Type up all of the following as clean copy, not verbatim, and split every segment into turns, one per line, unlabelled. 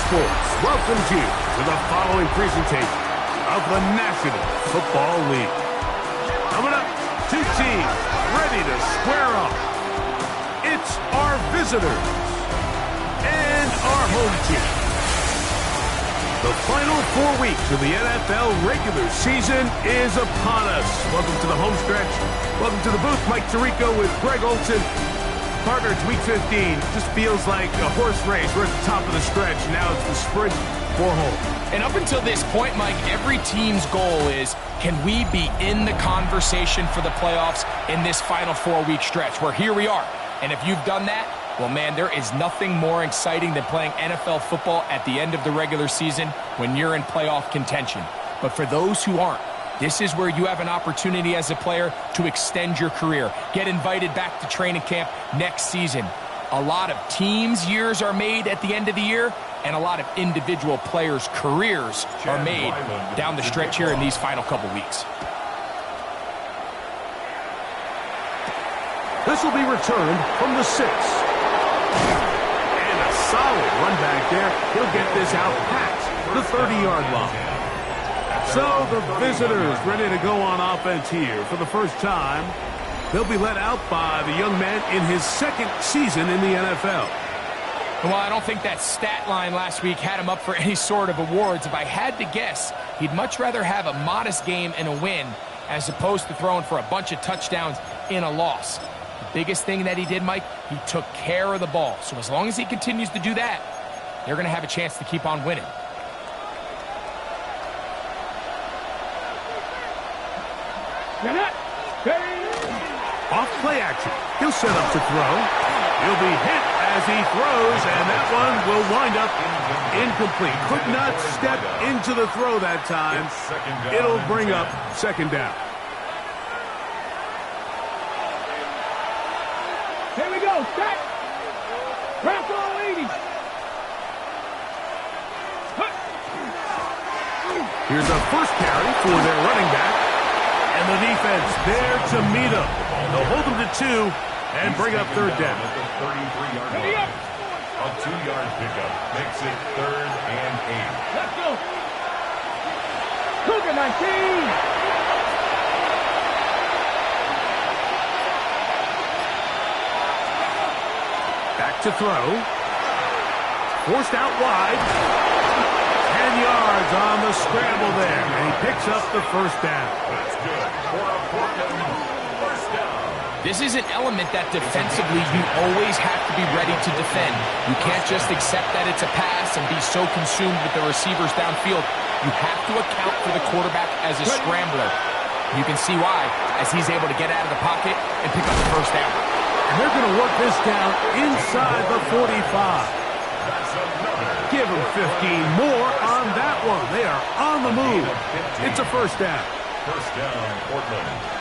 Sports welcomes you to the following presentation of the National Football League. Coming up, two teams ready to square off. It's our visitors and our home team. The final 4 weeks of the NFL regular season is upon us. Welcome to the home stretch. Welcome to the booth. Mike Tirico with Greg Olson. Partner, it's week 15. Just feels like a horse race. We're at the top of the stretch. Now it's the sprint for home.
And up until this point, Mike, every team's goal is, can we be in the conversation for the playoffs in this final 4-week stretch? Where here we are. And if you've done that, well, man, there is nothing more exciting than playing NFL football at the end of the regular season when you're in playoff contention. But for those who aren't, this is where you have an opportunity as a player to extend your career, get invited back to training camp next season. A lot of teams' years are made at the end of the year, and a lot of individual players' careers are made down the stretch here in these final couple weeks.
This will be returned from the 6. And a solid run back there. He'll get this out past the 30-yard line. So the visitors ready to go on offense here for the first time. They'll be led out by the young man in his second season in the NFL.
Well, I don't think that stat line last week had him up for any sort of awards. If I had to guess, he'd much rather have a modest game and a win as opposed to throwing for a bunch of touchdowns in a loss. The biggest thing that he did, Mike, he took care of the ball. So as long as he continues to do that, they're going to have a chance to keep on winning.
Off play action. He'll set up to throw. He'll be hit as he throws, and that one will wind up incomplete. Could not step into the throw that time. It'll bring up second down.
Here we go. Set. Crack all 80.
Here's a first carry for their running back. And the defense there to meet him. They'll hold him to 2 and bring up third down.
A 2-yard pickup makes it 3rd and 8.
Let's go. Cougar 19.
Back to throw. Forced out wide. 10 yards on the scramble there. And he picks up the first down.
That's good for a first down.
This is an element that defensively you always have to be ready to defend. You can't just accept that it's a pass and be so consumed with the receivers downfield. You have to account for the quarterback as a scrambler. You can see why as he's able to get out of the pocket and pick up the first down.
And they're going to work this down inside the 45. Give them 15 more on that one. They are on the move. It's a first down.
First down, Portland.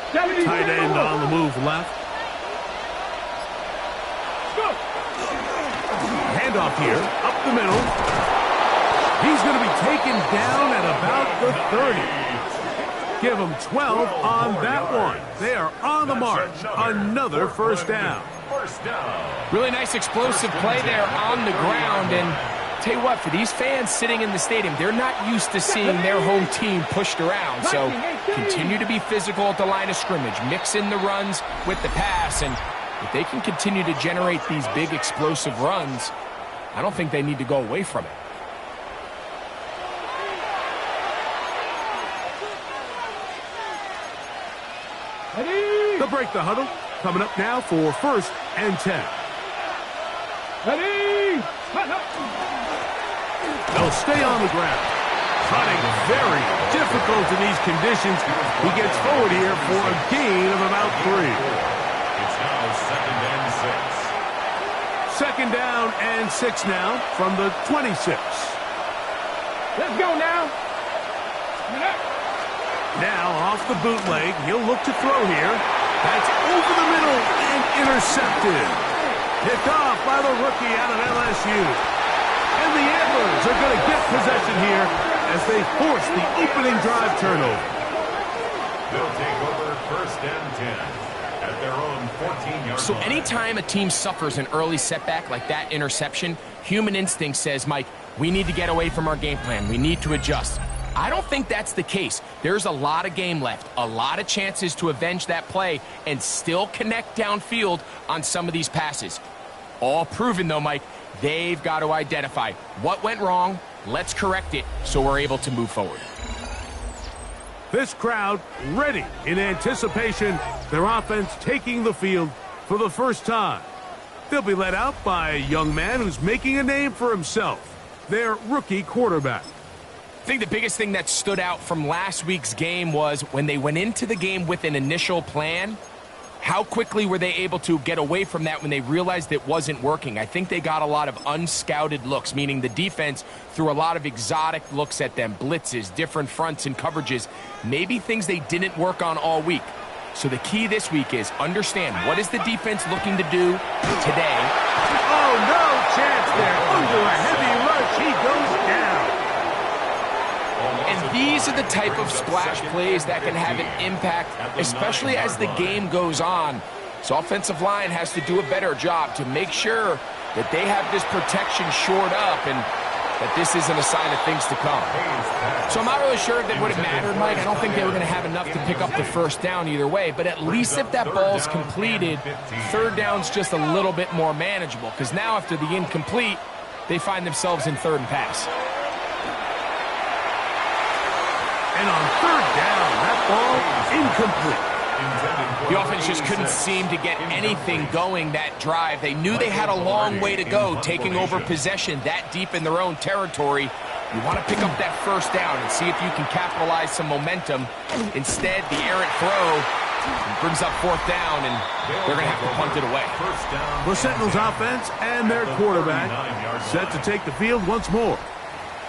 Tight end on the move left. Handoff here, up the middle. He's going to be taken down at about the 30. Give him 12 on that one. They are on the march. Another first down.
Really nice explosive play there on the ground. And tell you what, for these fans sitting in the stadium, they're not used to seeing their home team pushed around. So continue to be physical at the line of scrimmage. Mix in the runs with the pass. And if they can continue to generate these big explosive runs, I don't think they need to go away from it.
They'll break the huddle. Coming up now for 1st and 10.
Ready.
They'll stay on the ground. Cutting very difficult in these conditions. He gets forward here for a gain of about 3.
It's now 2nd and 6.
2nd down and 6 now from the 26.
Let's go now.
Now off the bootleg. He'll look to throw here. That's over the middle and intercepted. Picked off by the rookie out of LSU. And the Antlers are going to get possession here as they force the opening drive turnover.
They'll take over 1st and 10. at their own 14-yard
So
line.
anytime a team suffers an early setback like that interception, human instinct says, Mike, we need to get away from our game plan. We need to adjust. I don't think that's the case. There's a lot of game left, a lot of chances to avenge that play and still connect downfield on some of these passes. All proven, though, Mike, they've got to identify what went wrong, let's correct it so we're able to move forward.
This crowd ready in anticipation, their offense taking the field for the first time. They'll be led out by a young man who's making a name for himself, their rookie quarterback.
I think the biggest thing that stood out from last week's game was when they went into the game with an initial plan, how quickly were they able to get away from that when they realized it wasn't working? I think they got a lot of unscouted looks, meaning the defense threw a lot of exotic looks at them, blitzes, different fronts and coverages, maybe things they didn't work on all week. So the key this week is understand what is the defense looking to do today.
Oh, no chance there. Under a heavy rush, he goes down.
And these are the type of splash plays that can have an impact, especially as the game goes on. So offensive line has to do a better job to make sure that they have this protection shored up and that this isn't a sign of things to come. So I'm not really sure if it would have mattered, Mike. I don't think they were going to have enough to pick up the first down either way, but at least if that ball's completed, third down's just a little bit more manageable, because now after the incomplete, they find themselves in third and pass.
And on third down, that ball incomplete.
The offense just couldn't seem to get anything going that drive. They knew they had a long way to go, taking over possession that deep in their own territory. You want to pick up that first down and see if you can capitalize some momentum. Instead, the errant throw brings up fourth down, and they're going to have to punt it away.
The Sentinels offense and their quarterback set to take the field once more.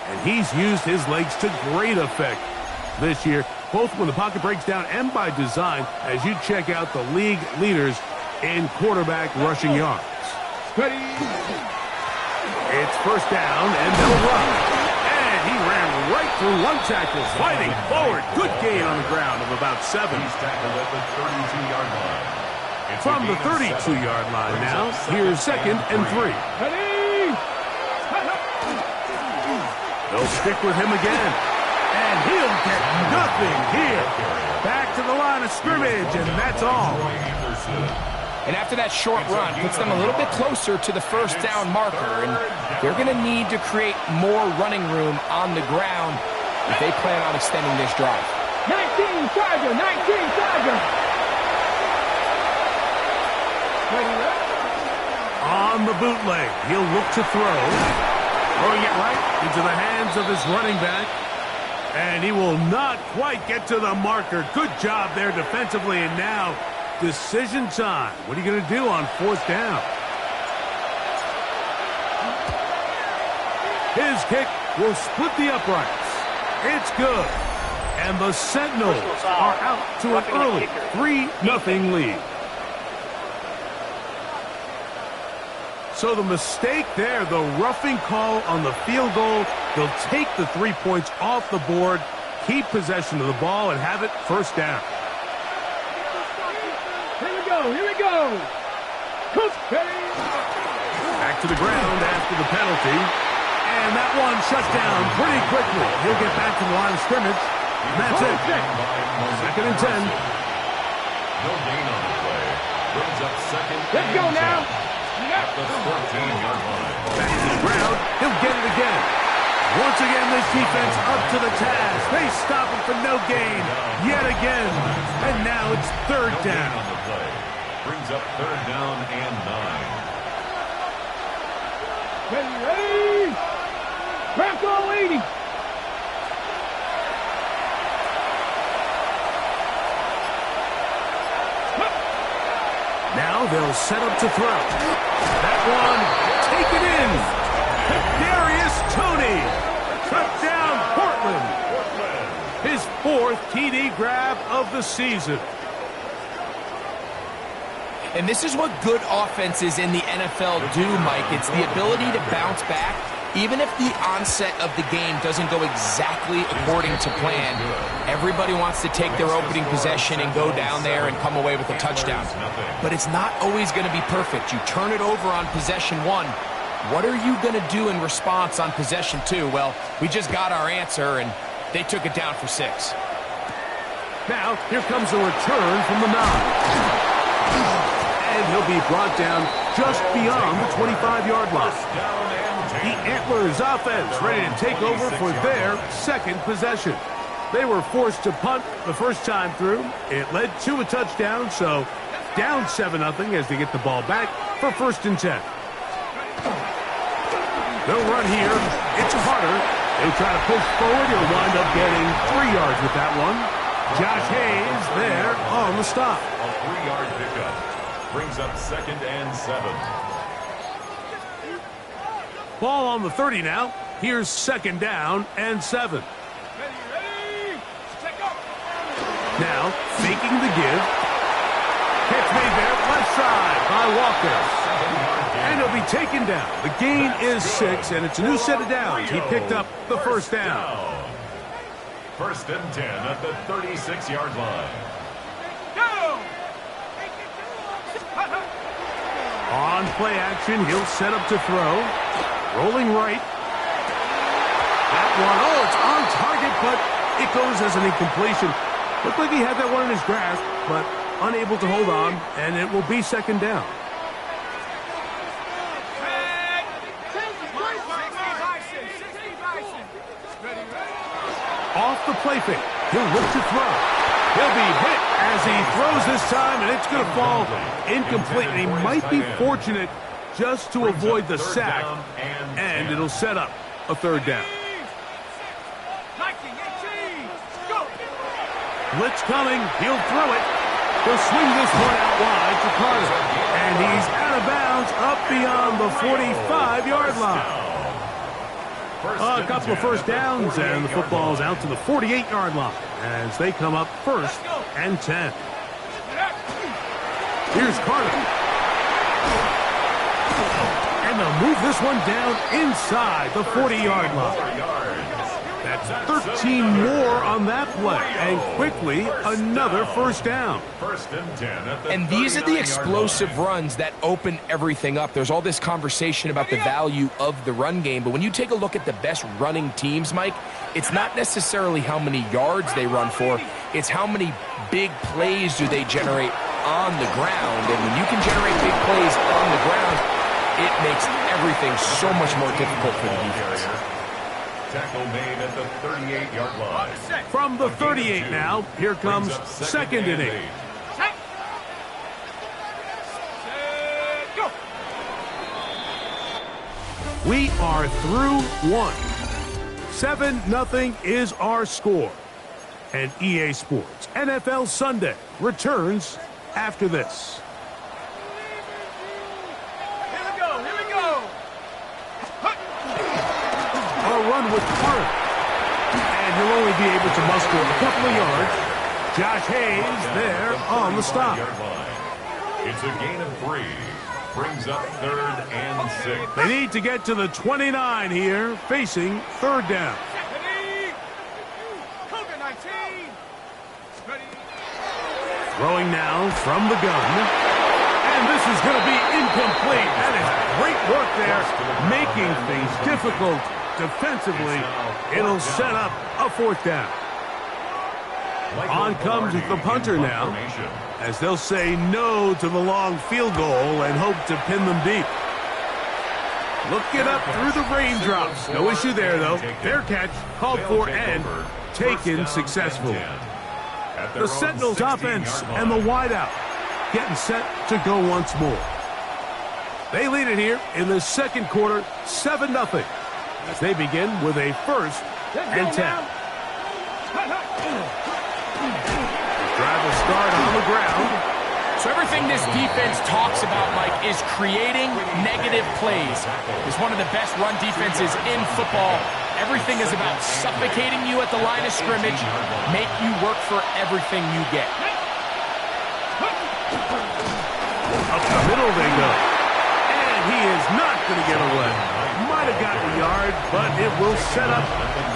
And he's used his legs to great effect this year, both when the pocket breaks down and by design, as you check out the league leaders in quarterback rushing yards.
Ready.
It's first down, and they'll run. And he ran right through one tackle, fighting forward. Good gain on the ground of about 7.
He's tackled at the 32-yard line. It's
From the
a gain of
32-yard line now, here's second and 3.
Ready.
They'll stick with him again. And he'll get nothing here. Back to the line of scrimmage, and that's all.
And after that short run, puts them a little bit closer to the first down marker, and they're going to need to create more running room on the ground if they plan on extending this drive.
19 Charger, 19 Charger.
On the bootleg, he'll look to throw. Throwing it right into the hands of his running back. And he will not quite get to the marker. Good job there defensively. And now, decision time. What are you going to do on fourth down? His kick will split the uprights. It's good. And the Sentinels are out to an early 3-0 lead. So the mistake there, the roughing call on the field goal, they'll take the 3 points off the board, keep possession of the ball, and have it first down.
Here we go, here we go. Coach Perry.
Back to the ground after the penalty. And that one shut down pretty quickly. He'll get back to the line of scrimmage. And that's it. Second and 10.
No gain on the play. Brings up second.
Let's go now.
At the 14-yard line.
Back to the ground. He'll get it again. Once again, this defense up to the task. They stop him for no gain yet again. And now it's third down.
On the play. Brings up third down and 9.
Ready. Crackle 80.
Now they'll set up to throw. That one taken in. Darius Toney. Touchdown, Portland. His 4th TD grab of the season.
And this is what good offenses in the NFL do, Mike. It's the ability to bounce back Even if the onset of the game doesn't go exactly according to plan, everybody wants to take their opening possession and go down there and come away with a touchdown. But it's not always going to be perfect. You turn it over on possession 1. What are you going to do in response on possession 2? Well, we just got our answer, and they took it down for 6.
Now, here comes a return from the 9. And he'll be brought down just beyond the 25-yard line. The Antlers offense ready to take over for their second possession. They were forced to punt the first time through. It led to a touchdown, so down 7-0 as they get the ball back for 1st and 10. They'll run here. It's Carter. They try to push forward. He'll wind up getting 3 yards with that one. Josh Hayes there on the stop.
A 3-yard pickup brings up 2nd and 7.
Ball on the 30 now. Here's 2nd down and 7. Now, faking the give. Catch made there, left side by Walker. And he'll be taken down. The gain is 6, and it's a new set of downs. He picked up the 1st down.
1st and 10 at the 36-yard line.
On play action, he'll set up to throw. Rolling right. That one, oh, it's on target, but it goes as an incompletion. Looked like he had that one in his grasp, but unable to hold on, and it will be 2nd down. Off the play fake. He'll look to throw. He'll be hit as he throws this time, and it's going to fall incomplete. And he might be fortunate just to avoid the sack, and it'll set up a 3rd down. Blitz coming. He'll throw it. He'll swing this one out wide to Carter. And he's out of bounds up beyond the 45-yard line. A couple of 1st downs, and the football's out to the 48-yard line as they come up 1st and 10. Here's Carter. And they'll move this one down inside the 40-yard line. That's 13 more on that play, and quickly another 1st down.
1st and 10 at the
And these are the explosive runs that open everything up. There's all this conversation about the value of the run game, but when you take a look at the best running teams, Mike, it's not necessarily how many yards they run for, it's how many big plays do they generate on the ground. And when you can generate big plays on the ground, it makes everything so much more difficult for the defense.
Tackle made at the 38-yard line.
From the 38 now, here comes 2nd and 8. We are through 1. 7-0 is our score. And EA Sports NFL Sunday returns after this. Run with Carter. And he'll only be able to muster a couple of yards. Josh Hayes there on the stop.
It's a gain of 3. Brings up 3rd and 6.
They need to get to the 29 here, facing 3rd down. Throwing now from the gun. And this is going to be incomplete. That is great work there, making things difficult. Defensively, it'll set up a 4th down. On comes the punter now, as they'll say no to the long field goal and hope to pin them deep. Looking up through the raindrops. No issue there, though. Fair catch, called for and taken successfully. The Sentinels offense and the wideout getting set to go once more. They lead it here in the 2nd quarter, 7-0. As they begin with a 1st and 10. Drive will start on the ground.
So everything this defense talks about, Mike, is creating negative plays. It's one of the best run defenses in football. Everything is about suffocating you at the line of scrimmage, make you work for everything you get.
Up the middle they go. And he is not going to get away. might have gotten a yard, but it will set up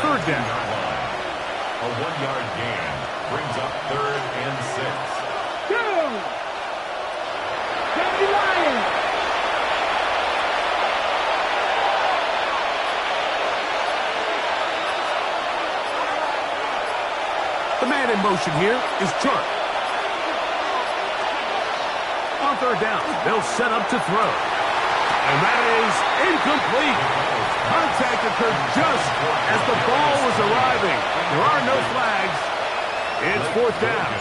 third down.
A 1-yard gain brings up 3rd and 6.
Danny Lions.
The man in motion here is Chark. On third down, they'll set up to throw. And that is incomplete. Contact occurred just as the ball was arriving. There are no flags. It's fourth down.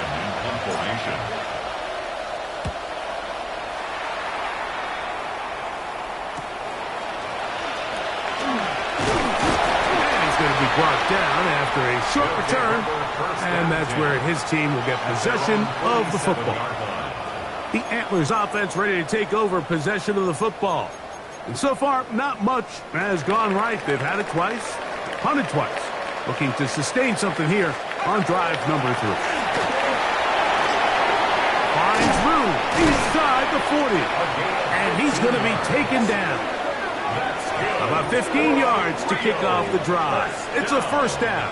And he's going to be brought down after a short return. And that's where his team will get possession of the football. The Antlers offense ready to take over possession of the football. And so far, not much has gone right. They've had it twice, punted twice. Looking to sustain something here on drive number 3. Finds room inside the 40. And he's going to be taken down. About 15 yards to kick off the drive. It's a first down.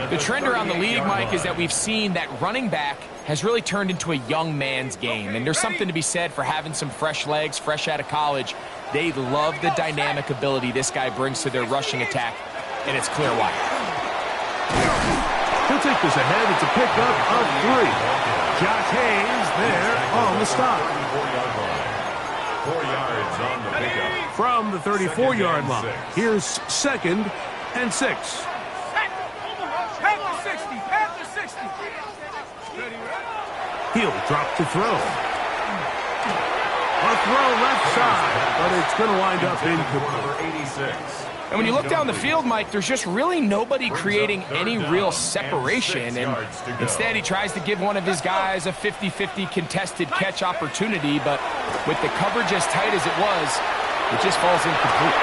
The trend around the league, Mike, is that we've seen that running back has really turned into a young man's game. And there's something to be said for having some fresh legs, fresh out of college. They love the dynamic ability this guy brings to their rushing attack, and it's clear why.
He'll take this ahead. It's a pickup of 3. Josh Hayes there on the stop.
4 yards on the pickup.
From the 34-yard line. Here's 2nd and 6. He'll drop to throw. A throw left side, but it's going to wind up incomplete.
And when you look down the field, Mike, there's just really nobody creating any real separation. And instead, he tries to give one of his guys a 50-50 contested catch opportunity. But with the coverage as tight as it was, it just falls incomplete.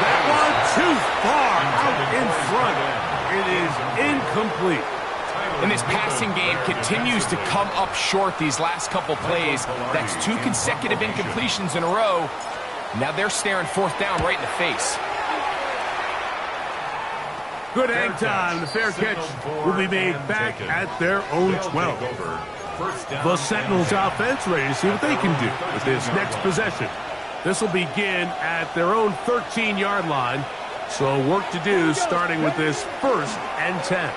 That one too far out in front. It is incomplete.
And this passing game continues to come up short these last couple plays. That's 2 consecutive incompletions in a row. Now they're staring fourth down right in the face.
Good hang time. The fair catch will be made back at their own 12. The Sentinels offense ready to see what they can do with this next possession. This will begin at their own 13-yard line. So work to do starting with this 1st and 10.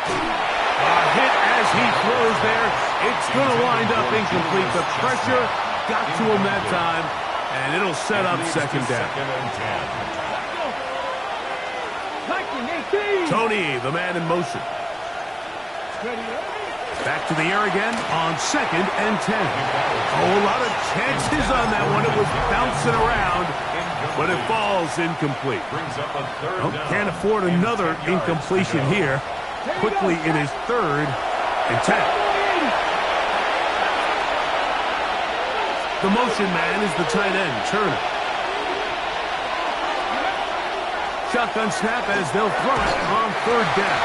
A hit as he throws there. It's going to wind up incomplete. The pressure got to him that time, and it'll set up 2nd down. Tony, the man in motion. Back to the air again on 2nd and 10. Oh, a lot of chances on that one. It was bouncing around, but it falls incomplete. Oh, can't afford another incompletion here. Quickly in his 3rd and 10. The motion man is the tight end, Turner. Shotgun snap as they'll throw it on 3rd down.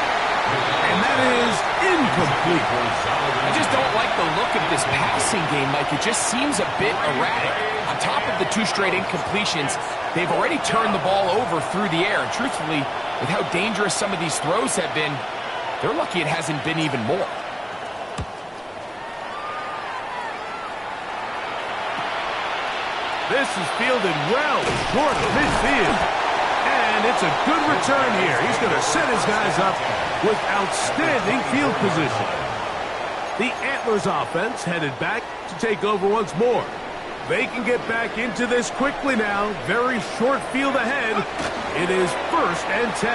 And that is incomplete.
I just don't like the look of this passing game, Mike. It just seems a bit erratic. On top of the 2 straight incompletions, they've already turned the ball over through the air. And truthfully, with how dangerous some of these throws have been, they're lucky it hasn't been even more.
This is fielded well short of midfield. And it's a good return here. He's going to set his guys up with outstanding field position. The Antlers offense headed back to take over once more. They can get back into this quickly now. Very short field ahead. It is 1st and 10.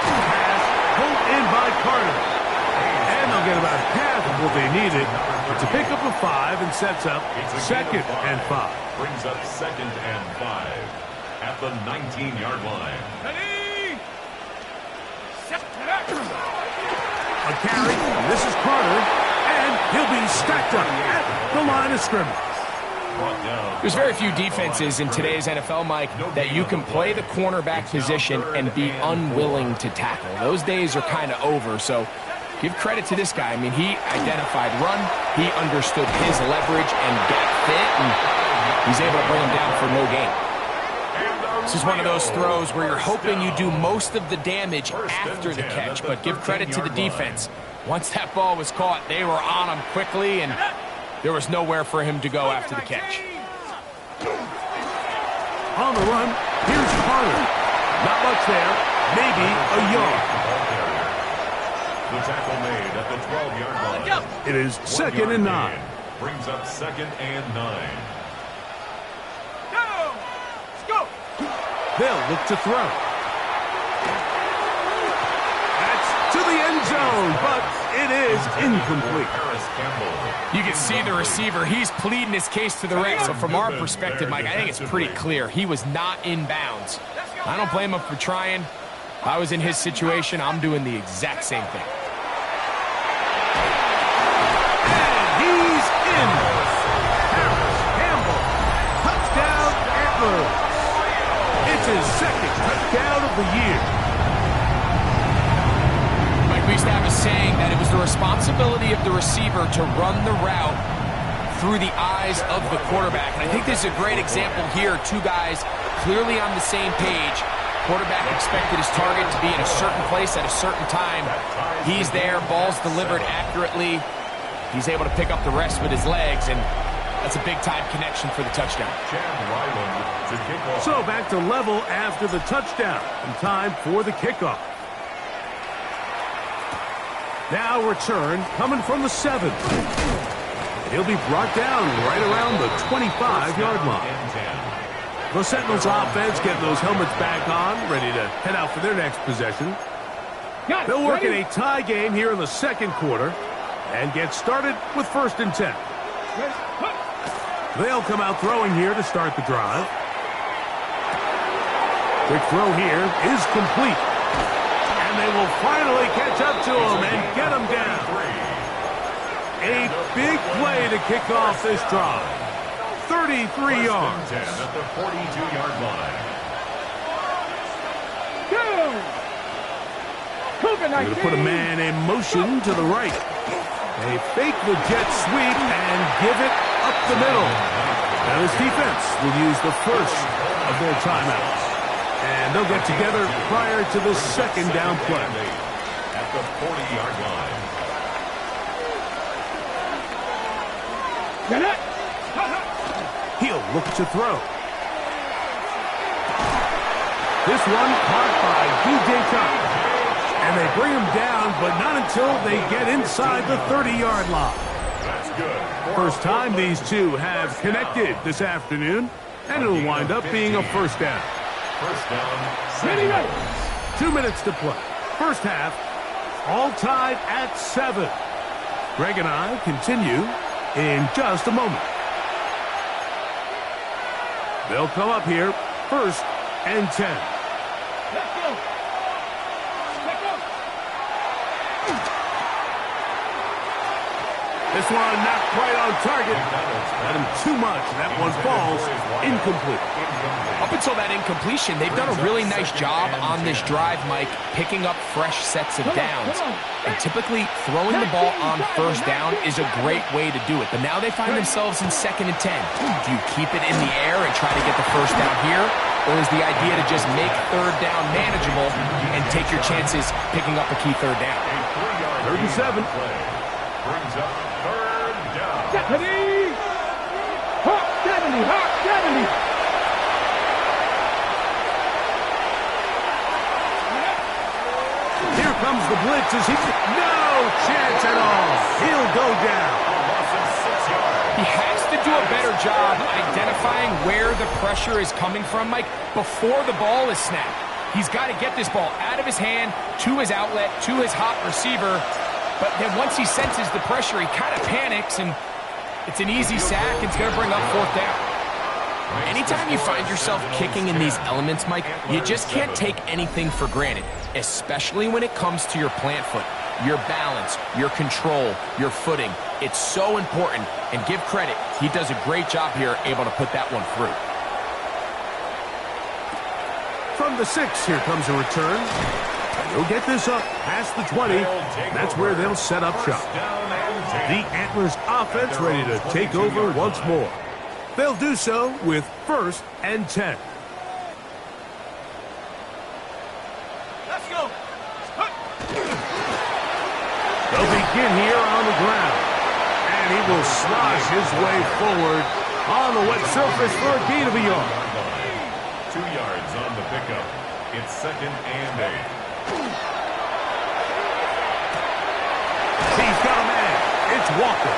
Pass pulled in by Carter. And they'll get about half of what they needed. It's a pickup of 5 and sets up 2nd and 5.
Brings up 2nd and 5 at the 19-yard line.
A carry. This is Carter. And he'll be stacked up at the line of scrimmage.
There's very few defenses in today's NFL, Mike, that you can play the cornerback position and be unwilling to tackle. Those days are kind of over, so give credit to this guy. I mean, he identified run, he understood his leverage and gap fit, and he's able to bring him down for no gain. This is one of those throws where you're hoping you do most of the damage after the catch, but give credit to the defense. Once that ball was caught, they were on him quickly, and there was nowhere for him to go after the catch.
On the run, here's Carter. Not much there, maybe a yard.
The tackle made at the 12-yard line.
It is 2nd and 9.
Brings up 2nd and 9.
They'll look to throw. That's to the end zone, but it is incomplete.
You can see the receiver. He's pleading his case to the ref. So from our perspective, Mike, I think it's pretty clear. He was not in bounds. I don't blame him for trying. If I was in his situation, I'm doing the exact same thing.
And he's in. Harris Campbell. Touchdown, Antlers. It's his 2nd touchdown of the year.
Mike, we used to have a saying that it was the responsibility of the receiver to run the route through the eyes of the quarterback. And I think this is a great example here. Two guys clearly on the same page. Quarterback expected his target to be in a certain place at a certain time. He's there, ball's delivered accurately. He's able to pick up the rest with his legs, and that's a big-time connection for the touchdown.
So back to level after the touchdown, and time for the kickoff. Now return coming from the 7. He'll be brought down right around the 25-yard line. The Sentinels offense getting those helmets back on, ready to head out for their next possession. They'll work in a tie game here in the 2nd quarter and get started with 1st and 10. They'll come out throwing here to start the drive. Quick throw here is complete. And they will finally catch up to him and get him down. A big play to kick off this drive. 33 yards.
At the 42-yard line.
They're going to put a man in motion to the right. They fake the jet sweep and give it up the middle. Now this defense will use the first of their timeouts. And they'll get together prior to the 2nd down play.
At the 40-yard line.
He'll look to throw. This one caught by DJ Tucker. And they bring him down, but not until they get inside the 30-yard line.
That's good.
First time these two have connected this afternoon, and it'll wind up being a 1st down.
1st down.
2 minutes to play. First half, all tied at 7. Greg and I continue in just a moment. They'll come up here, 1st and 10.
Let's go. Let's go.
This one not quite on target. Got him too much. That one falls incomplete.
Up until that incompletion, they've done a really nice job on this drive, Mike, picking up fresh sets of downs. And typically, throwing the ball on 1st down is a great way to do it. But now they find themselves in 2nd and 10. Do you keep it in the air and try to get the 1st down here? Or is the idea to just make 3rd down manageable and take your chances picking up a key 3rd down?
3rd and 7.
Brings up 3rd down.
Deputy! Hawk 70! Hawk 70!
Here comes the blitz as he... No chance at all. He'll go down.
He has to do a better job identifying where the pressure is coming from, Mike, before the ball is snapped. He's got to get this ball out of his hand, to his outlet, to his hot receiver. But then once he senses the pressure, he kind of panics, and it's an easy sack. It's going to bring up 4th down. Anytime you find yourself kicking in these elements, Mike, you just can't take anything for granted, especially when it comes to your plant foot, your balance, your control, your footing. It's so important, and give credit. He does a great job here, able to put that one through.
From the 6, here comes a return. He'll get this up past the 20. That's where they'll set up shop. The Antlers offense ready to take over once more. They'll do so with 1st and 10.
Let's go.
They'll begin here on the ground. And he will slide his way forward on the wet surface for a gain of a yard.
2 yards on the pickup. It's 2nd and 8.
He's got a man. It's Walker.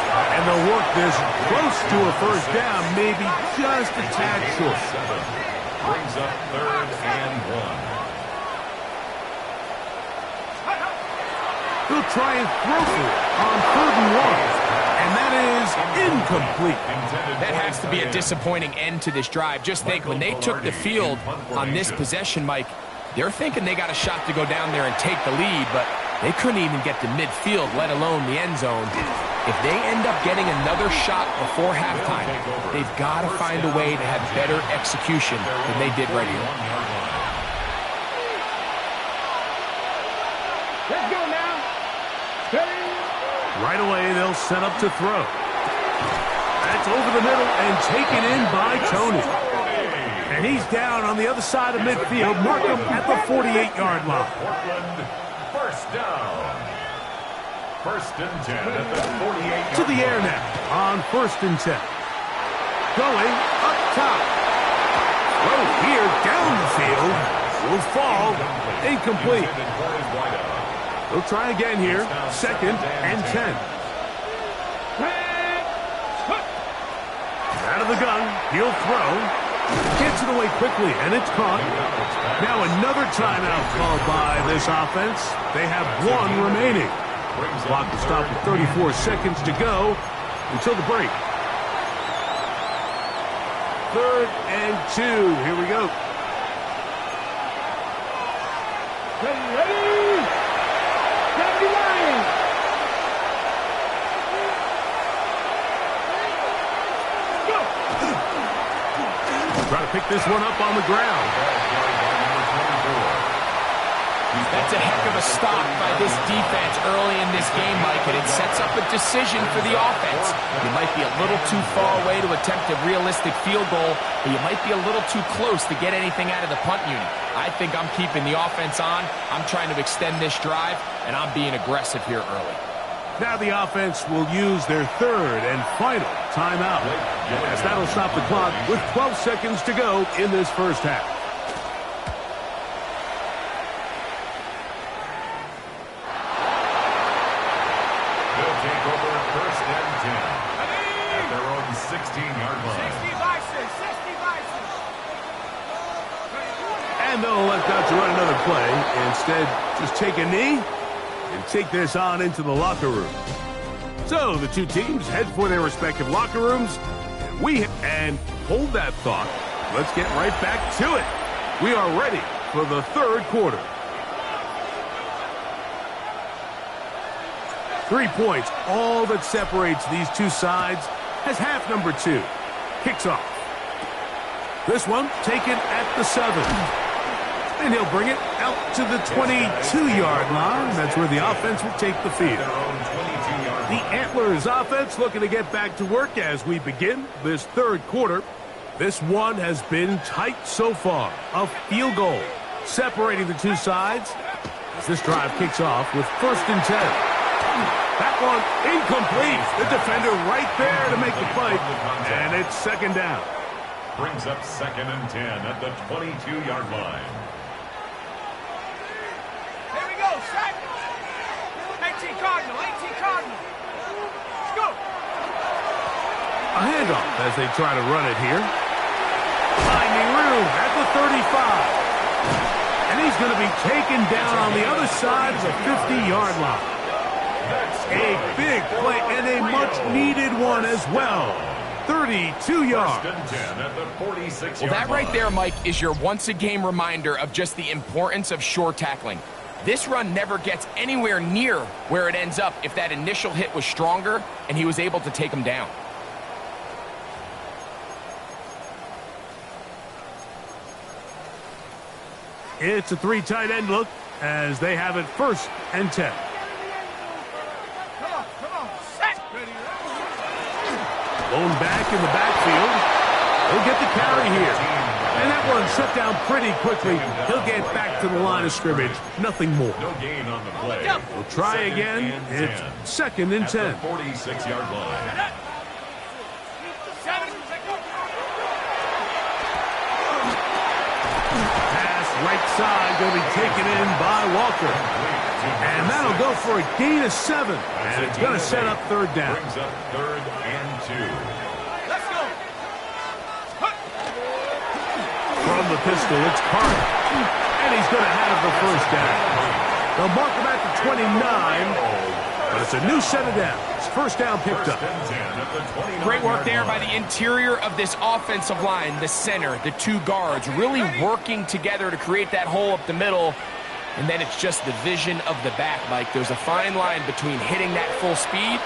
And they'll work this close to a 1st down, maybe just a tad short.
Brings up 3rd and 1.
He'll try and throw for it on 3rd and 1. And that is incomplete.
That has to be a disappointing end to this drive. Just think, when they took the field on this possession, Mike, they're thinking they got a shot to go down there and take the lead, but they couldn't even get to midfield, let alone the end zone. If they end up getting another shot before halftime, they've got to find a way to have better execution than they did right here.
Let's go now.
Right away, they'll set up to throw. That's over the middle and taken in by Tony. And he's down on the other side of midfield. Mark him at the 48-yard line.
Portland, 1st down. 1st and 10 at the 48-yard
To the air now on 1st and 10. Going up top. Throw here down the field. Will fall. Incomplete. They'll try again here. 2nd and 10. Out of the gun. He'll throw. Gets it away quickly, and it's caught. Now another timeout called by this offense. They have 1 remaining. Clock will stop with 34 seconds to go until the break. 3rd and 2. Here we go.
Ready.
Try to pick this one up on the ground.
That's a heck of a stop by this defense early in this game, Mike, and it sets up a decision for the offense. You might be a little too far away to attempt a realistic field goal, but you might be a little too close to get anything out of the punt unit. I think I'm keeping the offense on. I'm trying to extend this drive, and I'm being aggressive here early.
Now the offense will use their 3rd and final timeout, as that'll stop the clock with 12 seconds to go in this 1st half.
They'll take over 1st and 10 at their own 16-yard line.
60
And they'll elect out to run another play. Instead, just take a knee and take this on into the locker room. So the 2 teams head for their respective locker rooms. And hold that thought. Let's get right back to it. We are ready for the 3rd quarter. 3 points, all that separates these 2 sides as half number 2 kicks off. This one taken at the 7. And he'll bring it out to the 22-yard line. That's where the offense will take the field. The Antlers offense looking to get back to work as we begin this 3rd quarter. This one has been tight so far. A field goal separating the 2 sides as this drive kicks off with 1st and 10. That one incomplete. The defender right there to make the play. And it's 2nd down.
Brings up 2nd and 10 at the 22-yard line.
Here we go, set. 18 Cardinal. Let's go.
A handoff as they try to run it here. Finding room at the 35. And he's going to be taken down on the other side of the 50-yard line. A big play and a much-needed one as well. 32 yards.
Well, that right there, Mike, is your once-a-game reminder of just the importance of shore tackling. This run never gets anywhere near where it ends up if that initial hit was stronger and he was able to take him down.
It's a 3 tight end look as they have it 1st and 10. Thrown back in the backfield. He'll get the carry here. And that one shut down pretty quickly. He'll get back to the line of scrimmage. Nothing more.
No gain on the play.
We'll try again. It's 2nd and 10.
At the 46-yard line.
Pass right side going to be taken in by Walker. And that'll go for a gain of 7. And it's going to set up 3rd down.
Brings up 3rd and 2.
From the pistol, it's Carter. And he's going to have the 1st down. They'll mark him at the 29. But it's a new set of downs. 1st down picked up.
Great work there by the interior of this offensive line, the center, the 2 guards, really working together to create that hole up the middle. And then it's just the vision of the back, Mike. There's a fine line between hitting that full speed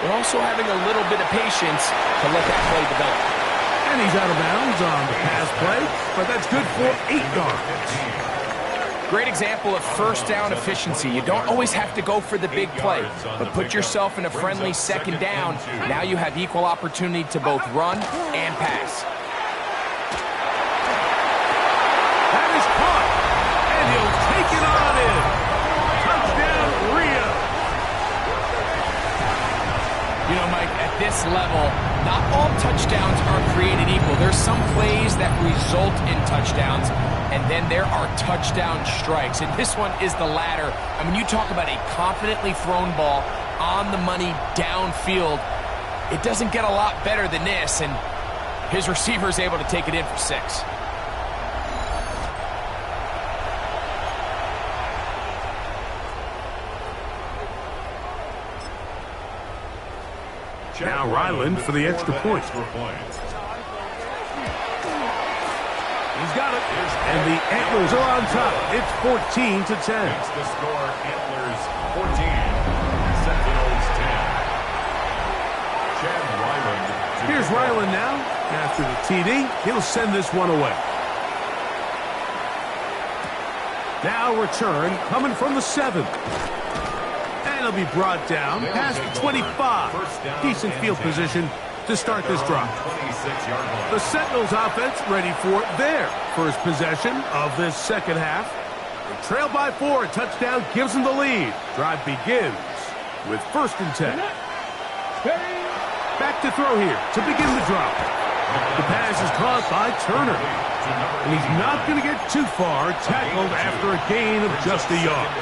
but also having a little bit of patience to let that play develop.
And he's out of bounds on the pass play, but that's good for 8 yards.
Great example of 1st down efficiency. You don't always have to go for the big play, but put yourself in a friendly 2nd down. Now you have equal opportunity to both run and pass.
That is caught, and he'll take it on in. Touchdown, Rhea.
You know, Mike, at this level, not all touchdowns are created equal. There's some plays that result in touchdowns, and then there are touchdown strikes. And this one is the latter. I mean, you talk about a confidently thrown ball on the money downfield. It doesn't get a lot better than this, and his receiver is able to take it in for 6.
Now Ryland for the extra point. He's got it. And the Antlers are on top. It's 14-10.
It's the score, Antlers 14, Sentinels 10. Chad Ryland.
Here's Ryland now. After the TD, he'll send this one away. Now return coming from the 7. He'll be brought down past the 25. Decent field position to start this drive. The Sentinels offense ready for their first possession of this 2nd half. They trail by 4. A touchdown gives them the lead. Drive begins with 1st and 10. Back to throw here to begin the drive. The pass is caught by Turner. And he's not going to get too far, tackled after a gain of just a yard.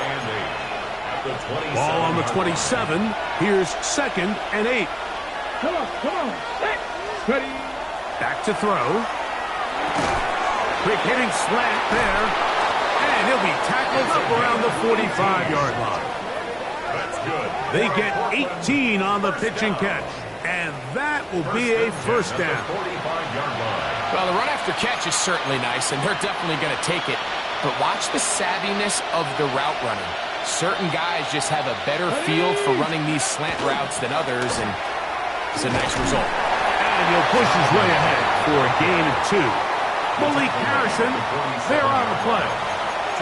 Ball on the 27. Here's 2nd and 8.
Come on. Ready.
Back to throw. Quick hitting slant there. And he'll be tackled up around the 45-yard line.
That's good.
They get 18 on the pitch and catch. And that will be a 1st down.
Well, the run after catch is certainly nice, and they're definitely going to take it. But watch the savviness of the route running. Certain guys just have a better feel for running these slant routes than others, and it's a nice result.
And he'll push his way ahead for a gain of 2. Malik Harrison, they're on the play.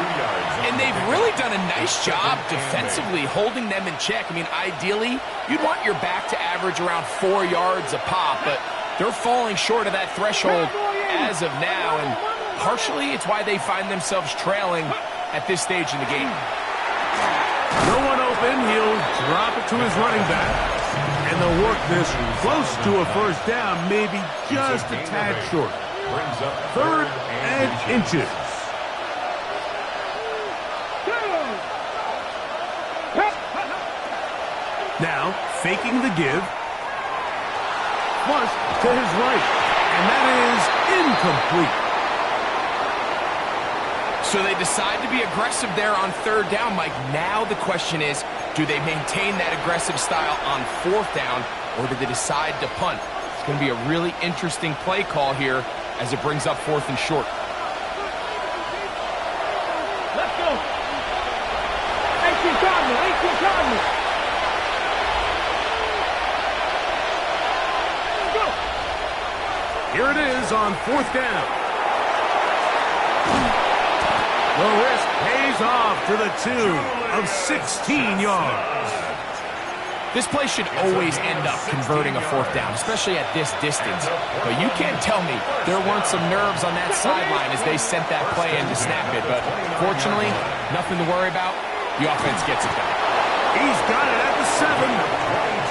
2 yards.
And they've really done a nice job defensively holding them in check. I mean, ideally, you'd want your back to average around 4 yards a pop, but they're falling short of that threshold as of now, and partially it's why they find themselves trailing at this stage in the game.
No one open. He'll drop it to his running back. And they'll work this close to a 1st down, maybe just a tad short. 3rd and inches. Now, faking the give. Flush to his right. And that is incomplete.
So they decide to be aggressive there on 3rd down, Mike. Now the question is, do they maintain that aggressive style on 4th down, or do they decide to punt? It's going to be a really interesting play call here as it brings up 4th and short.
Let's go. 18 Cardinal. Go.
Here it is on 4th down. The risk pays off to the tune of 16 yards.
This play should always end up converting a fourth down, especially at this distance. But you can't tell me there weren't some nerves on that sideline as they sent that play in to snap it. But fortunately, nothing to worry about. The offense gets it done.
He's got it at the 7,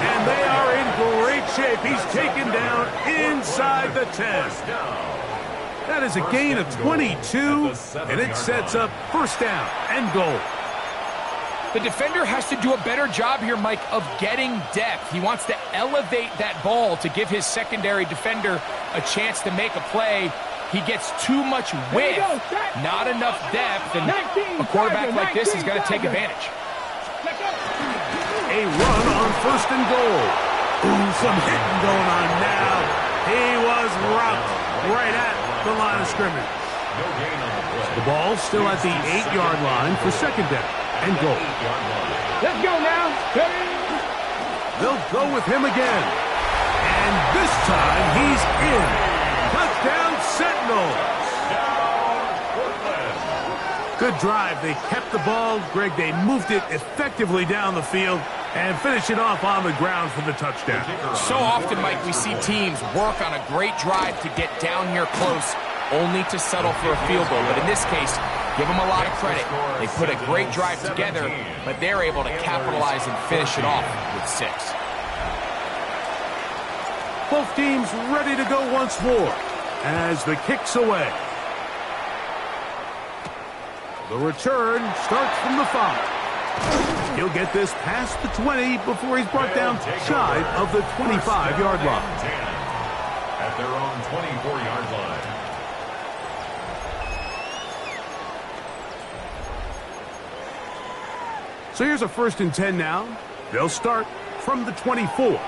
and they are in great shape. He's taken down inside the 10. That is a gain of 22, and it sets up first down and goal.
The defender has to do a better job here, Mike, of getting depth. He wants to elevate that ball to give his secondary defender a chance to make a play. He gets too much width, not enough depth, and a quarterback like this is going to take advantage.
A run on first and goal. Ooh, some hitting going on now. He was rocked right at the line of scrimmage. The ball still at the 8-yard line for second down and goal.
Let's go now.
They'll go with him again. And this time he's in. Touchdown Sentinels. Good drive. They kept the ball. Greg, they moved it effectively down the field and finish it off on the ground for the touchdown.
So often, Mike, we see teams work on a great drive to get down here close, only to settle for a field goal. But in this case, give them a lot of credit. They put a great drive together, but they're able to capitalize and finish it off with 6.
Both teams ready to go once more as the kick's away. The return starts from the 5. He'll get this past the 20 before he's brought down shy of the 25-yard line.
At their own 24-yard line.
So here's a 1st and 10 now. They'll start from the 24.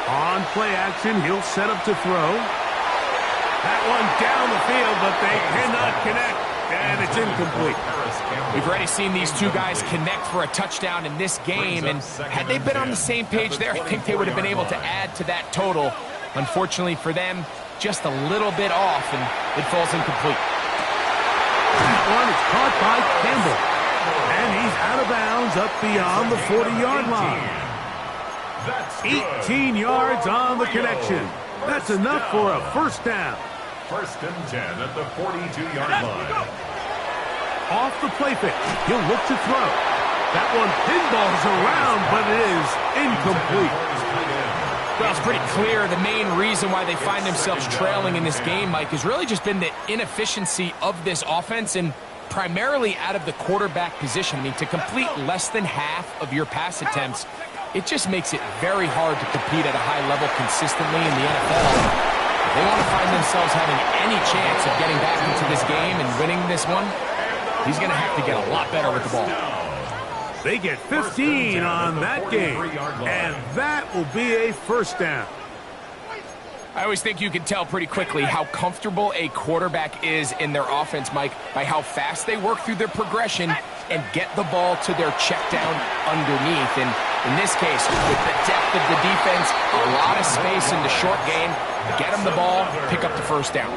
On play action, he'll set up to throw. That one down the field, but they cannot connect, and it's incomplete.
We've already seen these two guys connect for a touchdown in this game, and had they been on the same page there, I think they would have been able to add to that total. Unfortunately for them, just a little bit off, and it falls incomplete.
That one is caught by Campbell, and he's out of bounds up beyond the 40-yard line. 18 yards on the connection. That's enough for a first down.
1st and 10 at the 42-yard line.
Off the play fake. He'll look to throw. That one pinballs around, but it is incomplete.
Well, it's pretty clear the main reason why they find themselves trailing in this game, Mike, has really just been the inefficiency of this offense and primarily out of the quarterback position. I mean, to complete less than half of your pass attempts, it just makes it very hard to compete at a high level consistently in the NFL. If they want to find themselves having any chance of getting back into this game and winning this one, he's going to have to get a lot better with the ball.
They get 15 on that game, and that will be a first down.
I always think you can tell pretty quickly how comfortable a quarterback is in their offense, Mike, by how fast they work through their progression and get the ball to their check down underneath. And in this case, with the depth of the defense, a lot of space in the short game, get them the ball, pick up the first down.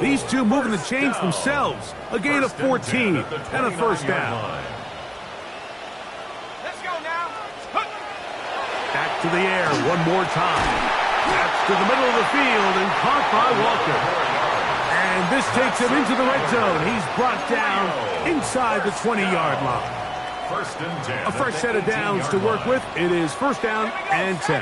These two moving the chains themselves. A gain of 14 and a first down.
Let's go now.
Back to the air one more time. That's to the middle of the field and caught by Walker. And this takes him into the red zone. He's brought down inside the 20-yard line.
1st and 10.
A fresh set of downs to work with. It is first down and 10.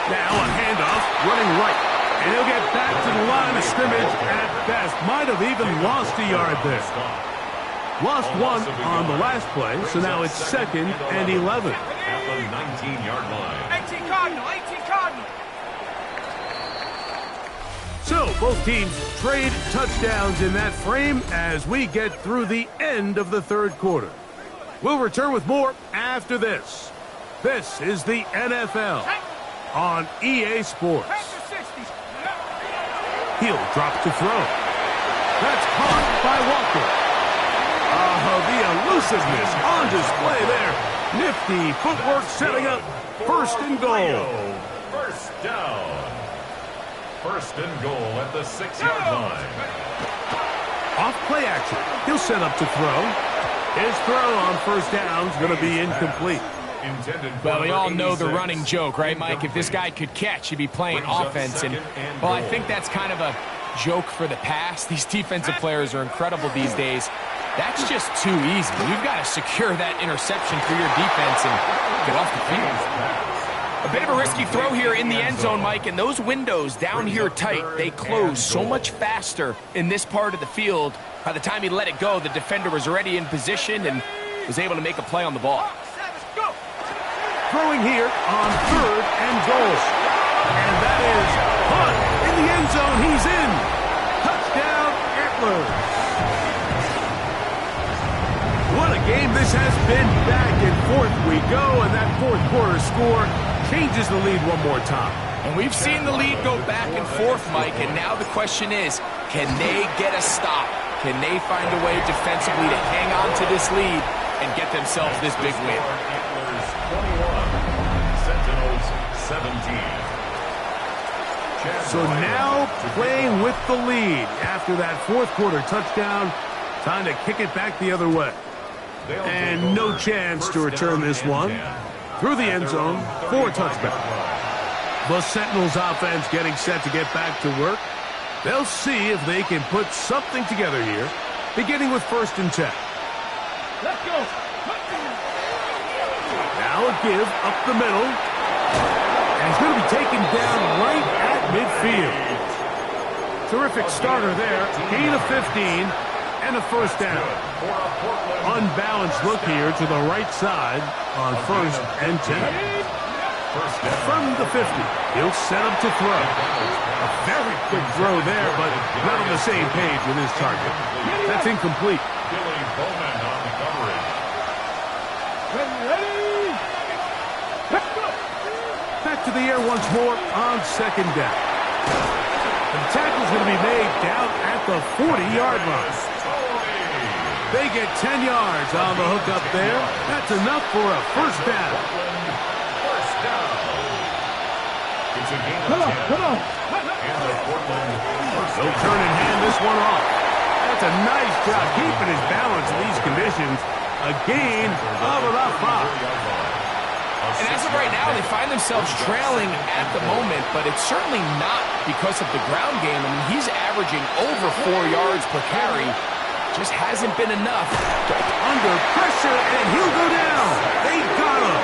Now a handoff, running right. And he'll get back to the line of scrimmage at best. Might have even lost a yard there. Lost one on the last play, so now it's 2nd and 11.
At the 19-yard line.
18 Cardinal, 18 Cardinal.
So both teams trade touchdowns in that frame as we get through the end of the 3rd quarter. We'll return with more after this. This is the NFL on EA Sports. He'll drop to throw. That's caught by Walker. The elusiveness on display there. Nifty footwork setting up 1st and goal.
First down. 1st and goal at the 6-yard line.
Off play action. He'll set up to throw. His throw on first down is going to be incomplete.
Well, we all know the running joke, right, Mike? If this guy could catch, he'd be playing offense. And, well, I think that's kind of a joke for the past. These defensive players are incredible these days. That's just too easy. You've got to secure that interception for your defense and get off the field. A bit of a risky throw here in the end zone, Mike, and those windows down here tight, they close so much faster in this part of the field. By the time he let it go, the defender was already in position and was able to make a play on the ball.
Throwing here on 3rd and goal. And that is punt in the end zone. He's in. Touchdown, Antlers. What a game this has been. Back and forth we go, and that fourth quarter score changes the lead one more time.
And we've seen the lead go back and forth, Mike, and now the question is, can they get a stop? Can they find a way defensively to hang on to this lead and get themselves this big win?
17.
So now playing with the lead after that fourth quarter touchdown, time to kick it back the other way. And no chance to return this one through the end zone for a touchback. The Sentinels offense getting set to get back to work. They'll see if they can put something together here, beginning with 1st and 10.
Let's go.
Now a give up the middle. And he's going to be taken down right at midfield. Terrific starter there. Gain of 15 and a first down. Unbalanced look here to the right side on 1st and 10. From the 50, he'll set up to throw. A very quick throw there, but not on the same page with his target. That's incomplete. Back to the air once more on 2nd down. The tackle's going to be made down at the 40-yard line. They get 10 yards on the hook up there. That's enough for a first down.
Come on.
They'll turn and hand this one off. That's a nice job keeping his balance in these conditions. A gain of about 5.
And as of right now, they find themselves trailing at the moment, but it's certainly not because of the ground game. I mean, he's averaging over 4 yards per carry. Just hasn't been enough.
Under pressure, and he'll go down. They got him.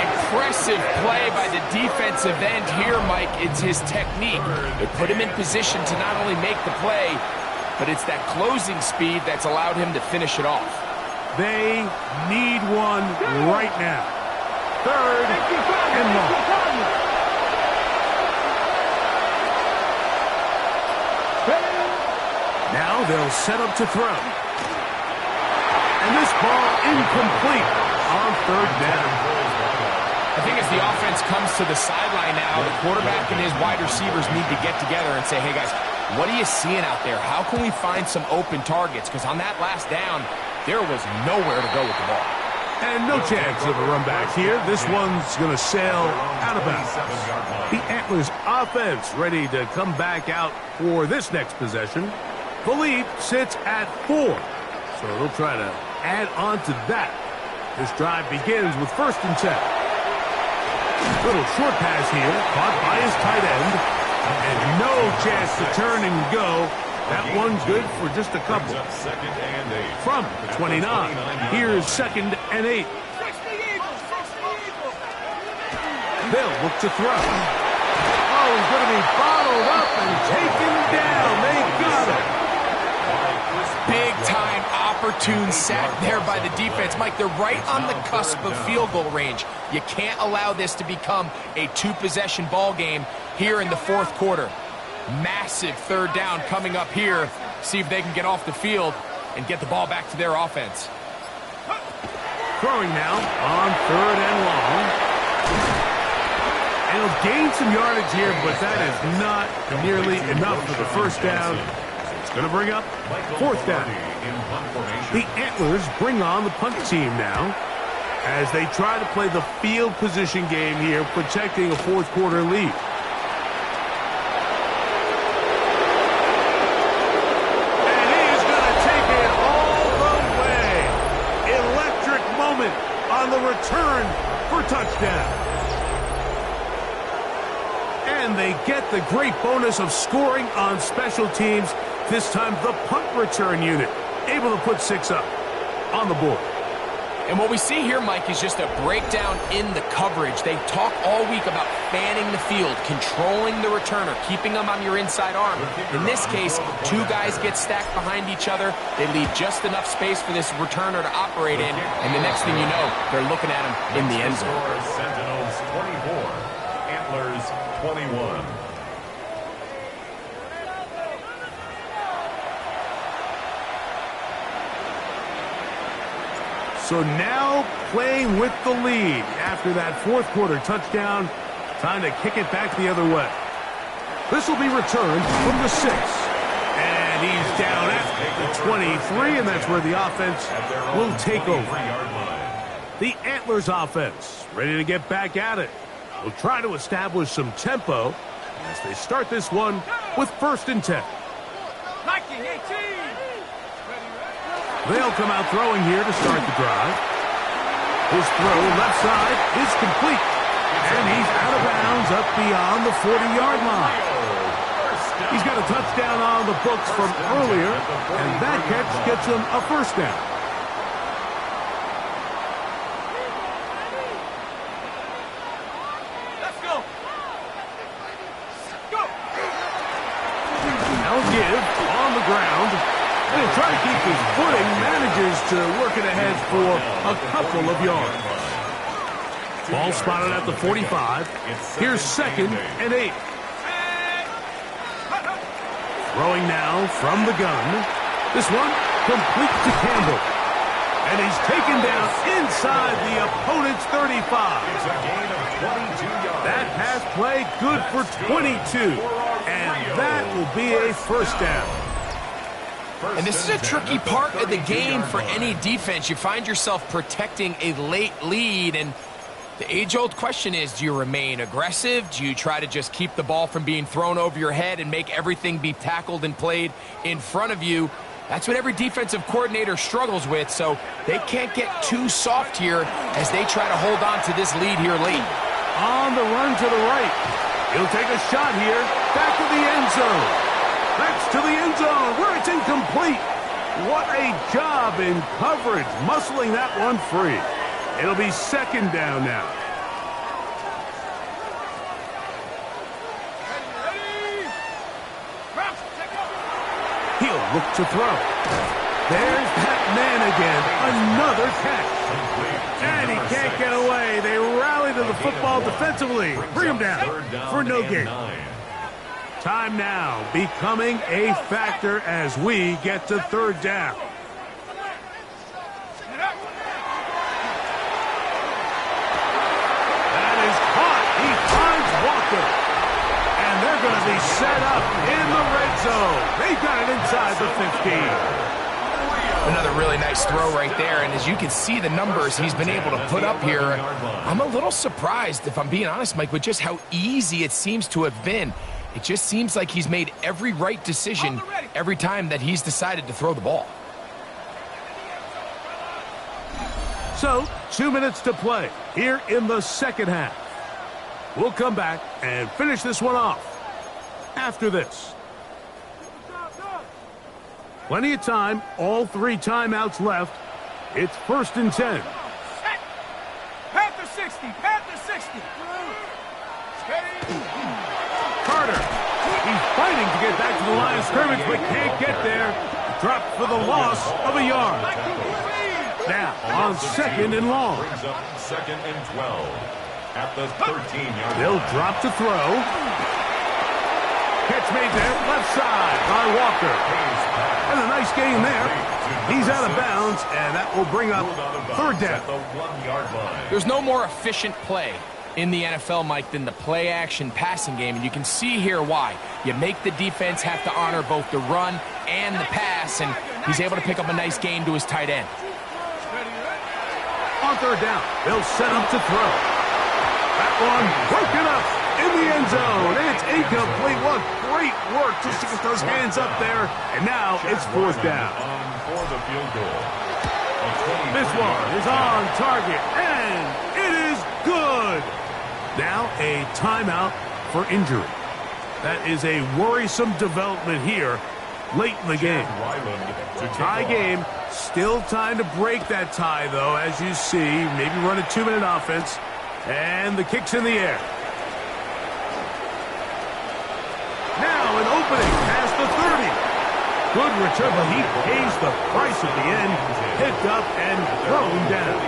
Impressive play by the defensive end here, Mike. It's his technique. It put him in position to not only make the play, but it's that closing speed that's allowed him to finish it off.
They need one right now. 3rd and long. Now they'll set up to throw. And this ball incomplete on 3rd down.
I think as the offense comes to the sideline now, the quarterback and his wide receivers need to get together and say, hey, guys, what are you seeing out there? How can we find some open targets? Because on that last down, there was nowhere to go with the ball.
And no chance of a run back here. This one's going to sail out of bounds. The Antlers offense ready to come back out for this next possession. The lead sits at 4. So they'll try to add on to that. This drive begins with 1st and 10. Little short pass here, caught by his tight end. And no chance to turn and go. That one's good for just a couple. From the 29, here's 2nd and 8. They'll look to throw. Oh, he's going to be bottled up and taken down. They got him.
Big-time opportune sack there by the defense. Mike, they're right on the cusp of field goal range. You can't allow this to become a 2-possession ball game here in the 4th quarter. Massive 3rd down coming up here. See if they can get off the field and get the ball back to their offense.
Throwing now on 3rd and long. And he'll gain some yardage here, but that is not nearly enough for the first down. It's going to bring up 4th down. The Antlers bring on the punt team now as they try to play the field position game here, protecting a 4th quarter lead. return for touchdown. And they get the great bonus of scoring on special teams. This time the punt return unit able to put 6 up on the board.
And what we see here, Mike, is just a breakdown in the coverage. They talk all week about fanning the field, controlling the returner, keeping them on your inside arm. In this case, 2 guys get stacked behind each other. They leave just enough space for this returner to operate in, and the next thing you know, they're looking at him in the end zone.
Sentinels 24, Antlers 21.
So now playing with the lead after that fourth quarter touchdown. Time to kick it back the other way. This will be returned from the 6. And he's down at the 23, and that's where the offense will take over. The Antlers offense ready to get back at it. Will try to establish some tempo as they start this one with 1st and 10. They'll come out throwing here to start the drive. His throw left side is complete. And he's out of bounds up beyond the 40-yard line. He's got a touchdown on the books from earlier, and that catch gets him a 1st down.
Let's go. Go.
Now give on the ground. And he'll try to keep his footing, manages to work it ahead for a couple of yards. Ball spotted at the 45. Here's 2nd and 8. Throwing now from the gun. This one complete to Campbell. And he's taken down inside the opponent's 35.
It's a gain of 22 yards.
That pass play good for 22. And that will be a 1st down.
And this is a tricky part of the game for any defense. You find yourself protecting a late lead, and the age-old question is, do you remain aggressive? Do you try to just keep the ball from being thrown over your head and make everything be tackled and played in front of you? That's what every defensive coordinator struggles with, so they can't get too soft here as they try to hold on to this lead here late.
On the run to the right. He'll take a shot here, back to the end zone. That's to the end zone where it's incomplete. What a job in coverage, muscling that one free. It'll be 2nd down now. He'll look to throw. There's that man again. Another catch. And he can't get away. They rally to the football defensively. Bring him down for no gain. Time now becoming a factor as we get to 3rd down. That is caught. He finds Walker. And they're going to be set up in the red zone. They've got it inside the 15.
Another really nice throw right there, and as you can see the numbers he's been able to put up here, I'm a little surprised, if I'm being honest, Mike, with just how easy it seems to have been. It just seems like he's made every right decision every time that he's decided to throw the ball.
So, 2 minutes to play here in the 2nd half. We'll come back and finish this one off after this. Plenty of time, all 3 timeouts left. It's 1st and 10.
Panther 60, Panther 60.
Carter, he's fighting to get back to the line of scrimmage, but can't get there. Dropped for the loss of a yard. Now, on 2nd and long.
Brings up 2nd and 12 at the 13-yard
They'll
line.
drop to throw. Catch made there, left side by Walker. And a nice gain there. He's out of bounds, and that will bring up 3rd down.
At the 1-yard line.
There's no more efficient play in the NFL, Mike, than the play-action passing game, and you can see here why. You make the defense have to honor both the run and the pass, and he's able to pick up a nice gain to his tight end.
On 3rd down, they'll set up to throw. That one broken up in the end zone. It's incomplete. What great work just to get those hands up there. And now it's 4th down.
On for the field goal.
This one is on target, and it is good. Now a timeout for injury. That is a worrisome development here late in the game. Tie game. Still time to break that tie, though, as you see. Maybe run a 2-minute offense. And the kick's in the air. Now an opening past the 30. Good return, but he pays the price at the end. Picked up and thrown down.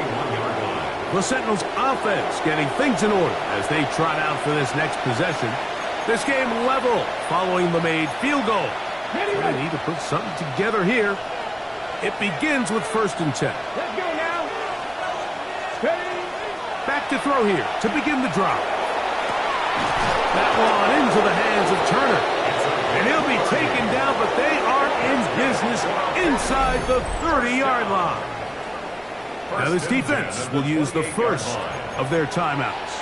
The Sentinels offense getting things in order as they trot out for this next possession. This game level following the made field goal. They need to put something together here. It begins with 1st and 10.
Let's go now.
Back to throw here to begin the drive. That one into the hands of Turner. And he'll be taken down, but they are in business inside the 30-yard line. Now this defense will use the first of their timeouts.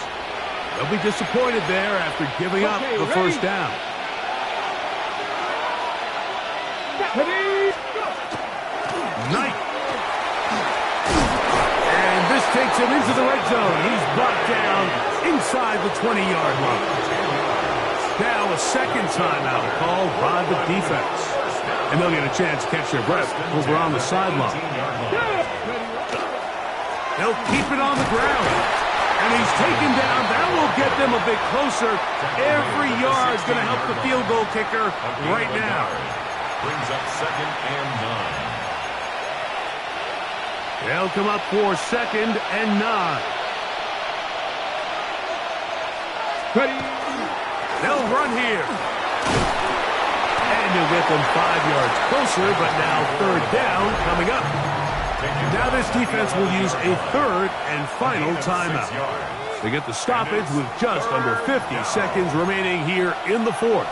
They'll be disappointed there after giving up the first down. Knight. And this takes him into the red zone. He's brought down inside the 20-yard line. Now a second timeout called by the defense. And they'll get a chance to catch their breath over on the sideline. They'll keep it on the ground. And he's taken down. That will get them a bit closer. Every yard's going to help the field goal kicker right now.
Brings up 2nd and 9.
They'll come up for 2nd and 9.
Ready.
They'll run here. And you'll get them 5 yards closer, but now 3rd down coming up. Now this defense will use a 3rd and final timeout. They get the stoppage with just under 50 seconds remaining here in the 4th.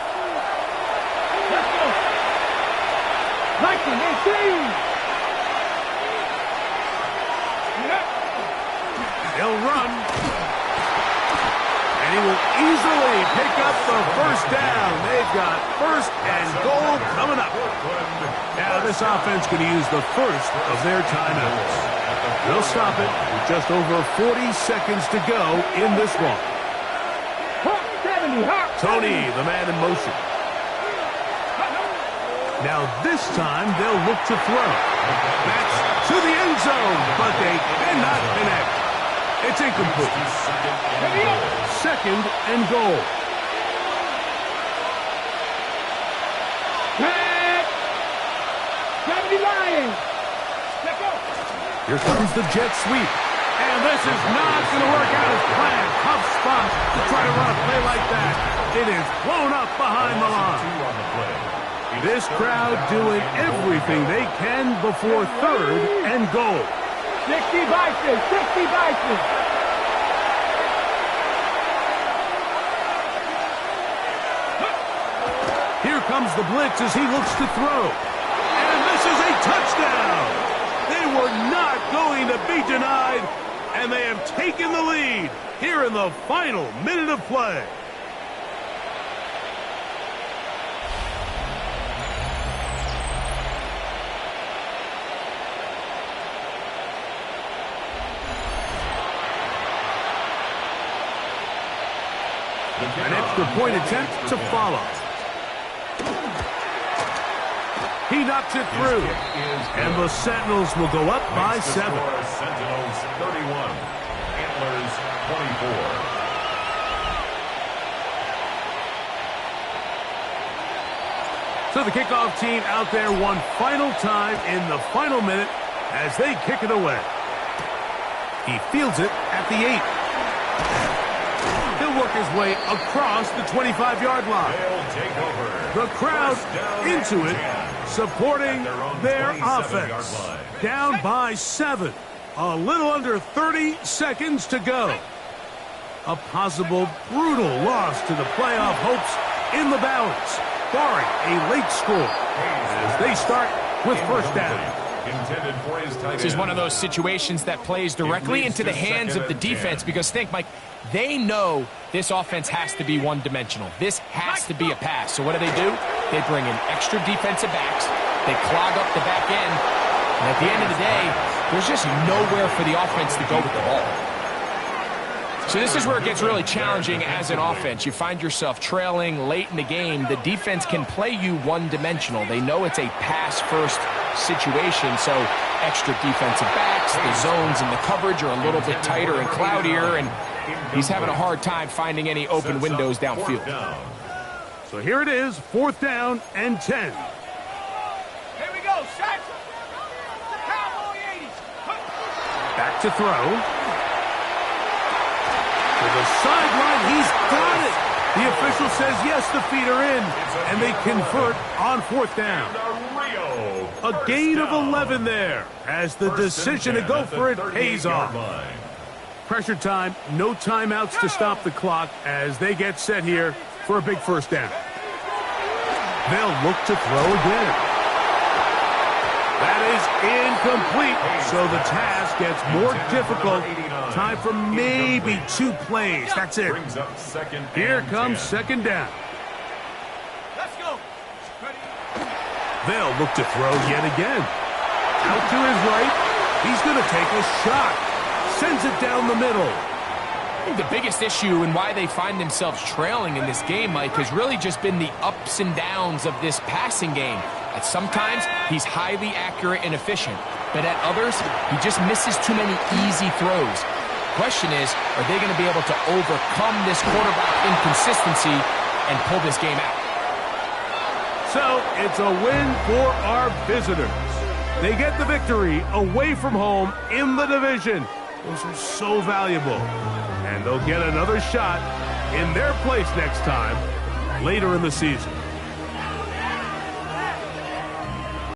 Let's go. Mikey, they see.
They'll run. And he will easily pick up the first down. They've got 1st and goal coming up. Now this offense can use the first of their timeouts. They'll stop it with just over 40 seconds to go in this one. Tony, the man in motion. Now this time they'll look to throw. That's to the end zone, but they cannot connect. It's incomplete. 2nd and goal. Here comes the jet sweep. And this is not going to work out as planned. Tough spot to try to run a play like that. It is blown up behind the line. This crowd doing everything they can before 3rd and goal.
60 Bison, 60 Bison.
Here comes the blitz as he looks to throw. And this is a touchdown. They were not going to be denied, and they have taken the lead here in the final minute of play. An extra point attempt to follow. He knocks it through. And the Sentinels will go up by 7.
Sentinels 31. Antlers 24.
So the kickoff team out there one final time in the final minute as they kick it away. He fields it at the 8. He'll work his way across the 25-yard line. The crowd into it, supporting their offense. Down by 7. A little under 30 seconds to go. A possible brutal loss to the playoff hopes in the balance, barring a late score as they start with first down.
This is one of those situations that plays directly into the hands of the defense because think, Mike, they know this offense has to be one-dimensional. This has to be a pass. So what do? They bring in extra defensive backs. They clog up the back end. And at the end of the day, there's just nowhere for the offense to go with the ball. So this is where it gets really challenging as an offense. You find yourself trailing late in the game. The defense can play you one-dimensional. They know it's a pass-first situation, so extra defensive backs, the zones and the coverage are a little bit tighter and cloudier, and he's having a hard time finding any open windows downfield.
So here it is, 4th down and 10.
Here we go, set. The Cowboy 80s.
Back to throw. To the sideline, he's got it. The official says yes, the feet are in, and they convert on 4th down. A gain of 11 there, as the decision to go for it pays off. Pressure time, no timeouts to stop the clock as they get set here for a big 1st down. They'll look to throw again. That is incomplete, so the task gets more difficult. Time for maybe 2 plays. That's it. Here comes 2nd down.
Let's go.
They'll look to throw yet again. Out to his right. He's going to take a shot. Sends it down the middle.
I think the biggest issue and why they find themselves trailing in this game, Mike, has really just been the ups and downs of this passing game. At sometimes, he's highly accurate and efficient, but at others, he just misses too many easy throws. Question is, are they going to be able to overcome this quarterback inconsistency and pull this game out?
So, it's a win for our visitors. They get the victory away from home in the division. Those are so valuable. And they'll get another shot in their place next time, later in the season.